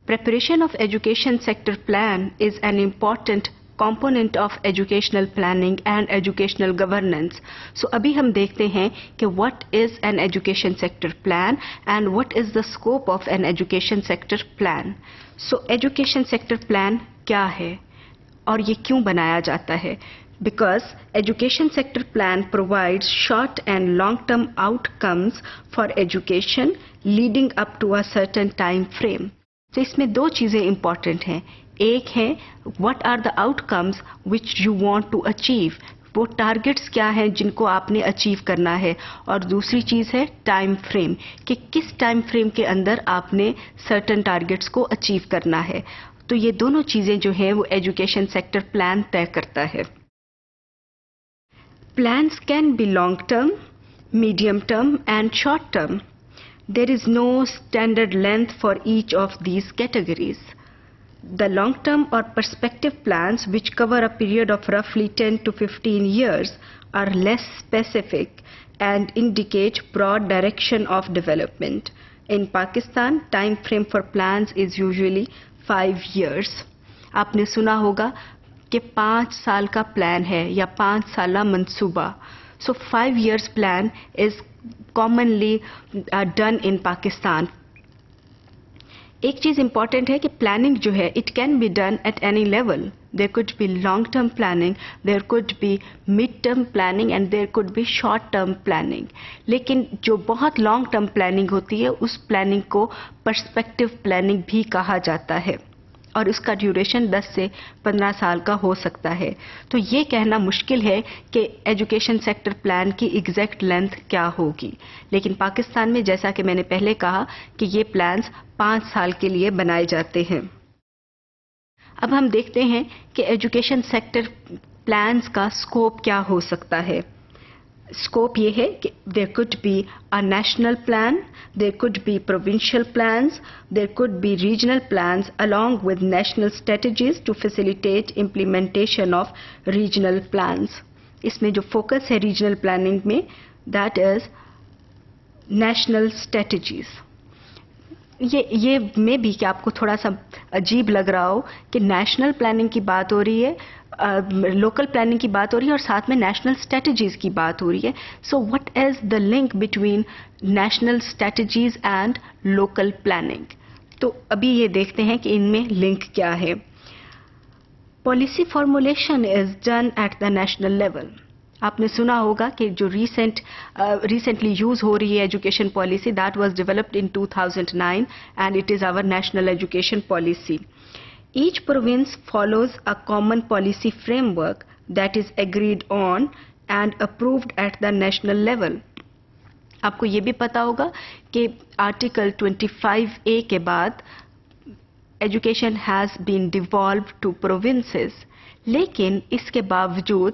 Preparation of education sector plan is an important component of educational planning and educational governance. So अभी हम देखते हैं कि what is an education sector plan and what is the scope of an education sector plan. So education sector plan क्या है और ये क्यों बनाया जाता है? Because education sector plan provides short and long-term outcomes for education leading up to a certain time frame. तो इसमें दो चीज़ें इम्पॉर्टेंट हैं. एक है what are the outcomes which you want to achieve, वो टारगेट्स क्या हैं जिनको आपने अचीव करना है, और दूसरी चीज़ है टाइम फ्रेम कि किस टाइम फ्रेम के अंदर आपने सर्टन टारगेट्स को अचीव करना है. तो ये दोनों चीज़ें जो हैं वो एजुकेशन सेक्टर प्लान तय करता है. Plans can be long term, medium term and short term. There is no standard length for each of these categories. The long-term or perspective plans, which cover a period of roughly 10 to 15 years, are less specific and indicate broad direction of development. In Pakistan, time frame for plans is usually 5 years. आपने सुना होगा कि 5 साल का plan है या 5 साला मंसूबा. So 5 years plan is commonly done in Pakistan. एक चीज़ इम्पॉर्टेंट है कि प्लानिंग जो है it can be done at any level. There could be long term planning, there could be mid term planning and there could be short term planning. लेकिन जो बहुत long term planning होती है उस प्लानिंग को perspective planning भी कहा जाता है और उसका ड्यूरेशन 10 से 15 साल का हो सकता है. तो ये कहना मुश्किल है कि एजुकेशन सेक्टर प्लान की एग्जैक्ट लेंथ क्या होगी. लेकिन पाकिस्तान में जैसा कि मैंने पहले कहा कि ये प्लान्स 5 साल के लिए बनाए जाते हैं. अब हम देखते हैं कि एजुकेशन सेक्टर प्लान्स का स्कोप क्या हो सकता है. स्कोप ये है कि there could be a national plan, there could be provincial plans, there could be regional plans along with national strategies to facilitate implementation of regional plans. इसमें जो फोकस है रीजनल प्लानिंग में दैट इज नेशनल स्ट्रेटजीज. ये में भी कि आपको थोड़ा सा अजीब लग रहा हो कि नेशनल प्लानिंग की बात हो रही है, लोकल प्लानिंग की बात हो रही है और साथ में नेशनल स्ट्रेटजीज की बात हो रही है. So what is the link between national strategies and local planning? तो अभी ये देखते हैं कि इनमें लिंक क्या है. Policy formulation is done at the national level. आपने सुना होगा कि जो रिसेंटली यूज हो रही है education policy that was developed in 2009 and it is our national education policy. Each province follows a common policy framework that is agreed on and approved at the national level. आपको ये भी पता होगा कि article 25A के बाद education has been devolved to provinces. लेकिन इसके बावजूद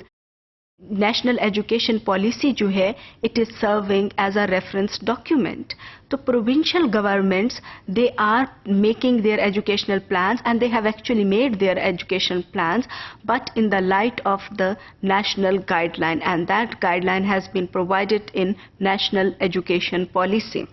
नेशनल एजुकेशन पॉलिसी जो है it is serving as a reference document. तो provincial governments they are making their educational plans and they have actually made their education plans but in the light of the national guideline and that guideline has been provided in national education policy.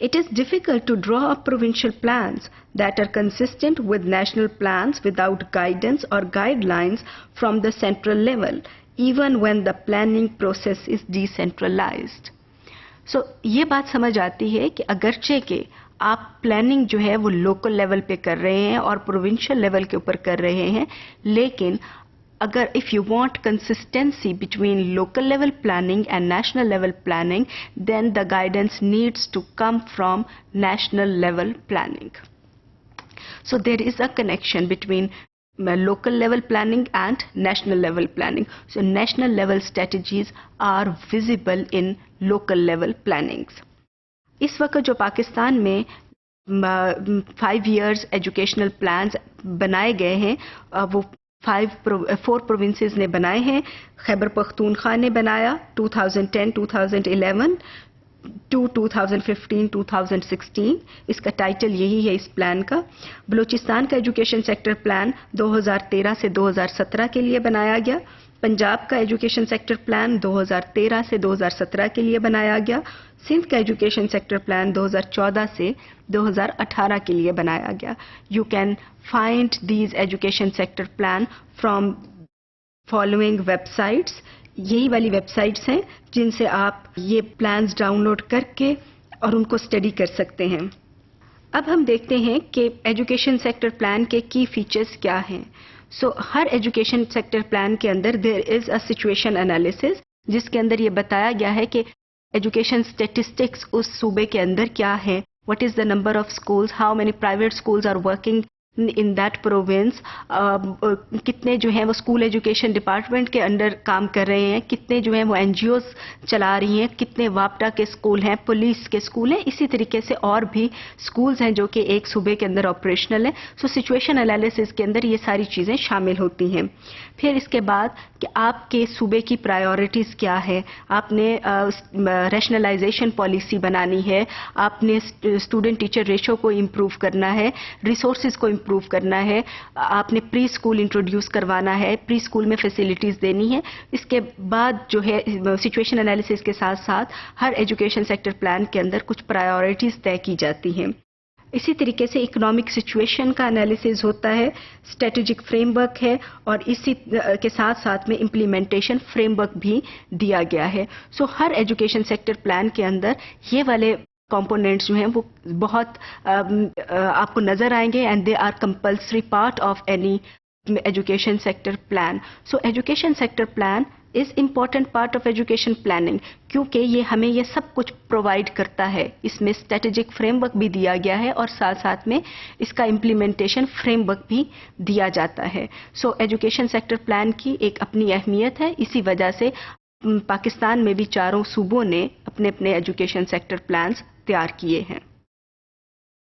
It is difficult to draw up provincial plans that are consistent with national plans without guidance or guidelines from the central level, even when the planning process is decentralized. So, ये बात समझ आती है कि अगरचे के आप planning जो है वो लोकल लेवल पे कर रहे हैं और प्रोविंशियल लेवल के ऊपर कर रहे हैं, लेकिन अगर if you want consistency between local level planning and national level planning, then the guidance needs to come from national level planning. So there is a connection between local level planning and national level planning. So national level strategies are visible in local level plannings. इस वक्त जो पाकिस्तान में 5 years educational plans बनाए गए हैं वो 4 provinces ने बनाए हैं. खैबर पख्तूनख्वा ने बनाया 2010-2011 टू 2015-2016. इसका टाइटल यही है इस प्लान का. बलूचिस्तान का एजुकेशन सेक्टर प्लान 2013 से 2017 के लिए बनाया गया. पंजाब का एजुकेशन सेक्टर प्लान 2013 से 2017 के लिए बनाया गया। सिंध का एजुकेशन सेक्टर प्लान 2014 से 2018 के लिए बनाया गया। You can find these education sector plan from following websites. यही वाली वेबसाइट्स हैं जिनसे आप ये प्लान्स डाउनलोड करके और उनको स्टडी कर सकते हैं। अब हम देखते हैं कि एजुकेशन सेक्टर प्लान के की फीचर्स क्या हैं। हर एजुकेशन सेक्टर प्लान के अंदर there is a situation analysis, जिसके अंदर ये बताया गया है कि एजुकेशन स्टैटिस्टिक्स उस सूबे के अंदर क्या है, what is the number of schools, how many private schools are working in that province, कितने जो हैं वो स्कूल एजुकेशन डिपार्टमेंट के अंडर काम कर रहे हैं, कितने जो हैं वो एनजीओज चला रही हैं, कितने वापटा के स्कूल हैं, पुलिस के स्कूल हैं, इसी तरीके से और भी स्कूल्स हैं जो कि एक सूबे के अंदर ऑपरेशनल हैं। सिचुएशन एनालिसिस के अंदर ये सारी चीज़ें शामिल होती हैं। फिर इसके बाद कि आपके सूबे की प्रायोरिटीज़ क्या है, आपने रैशनलाइजेशन पॉलिसी बनानी है, आपने स्टूडेंट टीचर रेशो को इम्प्रूव करना है, रिसोर्सेज को इम्प्रूव करना है, आपने प्री स्कूल इंट्रोड्यूस करवाना है, प्री स्कूल में फैसिलिटीज़ देनी है। इसके बाद जो है सिचुएशन एनालिसिस के साथ साथ हर एजुकेशन सेक्टर प्लान के अंदर कुछ प्रायोरिटीज़ तय की जाती हैं। इसी तरीके से इकोनॉमिक सिचुएशन का एनालिसिस होता है, स्ट्रेटेजिक फ्रेमवर्क है और इसी के साथ साथ में इम्प्लीमेंटेशन फ्रेमवर्क भी दिया गया है। हर एजुकेशन सेक्टर प्लान के अंदर ये वाले कंपोनेंट्स जो हैं वो बहुत आपको नजर आएंगे and they are compulsory part of any education sector plan. Education sector plan is important part of education planning, क्योंकि ये हमें ये सब कुछ प्रोवाइड करता है। इसमें स्ट्रेटेजिक फ्रेमवर्क भी दिया गया है और साथ साथ में इसका इम्प्लीमेंटेशन फ्रेमवर्क भी दिया जाता है। एजुकेशन सेक्टर प्लान की एक अपनी अहमियत है। इसी वजह से पाकिस्तान में भी चारों सूबों ने अपने अपने एजुकेशन सेक्टर प्लान्स तैयार किए हैं।